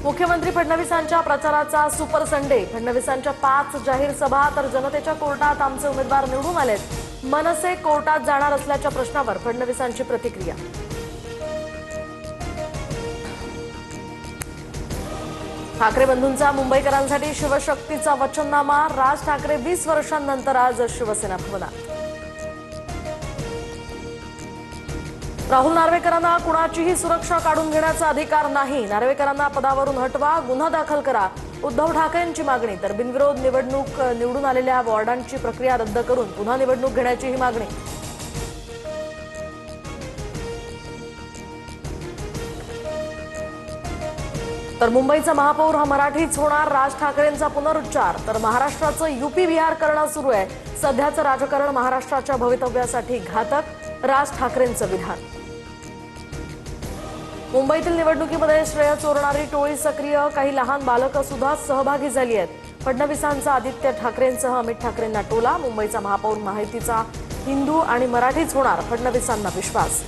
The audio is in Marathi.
मुख्यमंत्री फडणवीसांच्या प्रचाराचा सुपर संडे। फडणवीसांच्या 5 जाहीर सभा तर जनतेच्या कोर्टात आमचे उमेदवार निवडून आलेत। मनसे कोर्टात जाणार असल्याच्या प्रश्नावर फडणवीसांची प्रतिक्रिया। ठाकरे बंधूंचा मुंबईकरांसाठी शिवशक्तीचा वचननामा। राज ठाकरे 20 वर्षांनंतर आज शिवसेना भवनात। राहुल नार्वेकरांना कुणाचीही सुरक्षा काढून घेण्याचा अधिकार नाही। नार्वेकरांना पदावरून हटवा, गुन्हा दाखल करा, उद्धव ठाकरेंची मागणी। तर बिनविरोध निवडून आलेल्या वॉर्डांची प्रक्रिया रद्द करून पुन्हा निवडणूक घेण्याचीही मागणी। तर मुंबईचा महापौर हा मराठीच होणार, राज ठाकरेंचा पुनरुच्चार। तर महाराष्ट्राचं यूपी बिहार करणं सुरू आहे। सध्याचं राजकारण महाराष्ट्राच्या भवितव्यासाठी घातक, राज ठाकरेंचं विधान। मुंबईतील निवडणुकीमध्ये श्रेय चोरणारी टोळी सक्रिय, काही लहान बालकं सुद्धा सहभागी झाली आहेत। फडणवीसांचा आदित्य ठाकरेंसह अमित ठाकरेंना टोला। मुंबईचा महापौर माहितीचा हिंदू आणि मराठीच होणार, फडणवीसांना विश्वास।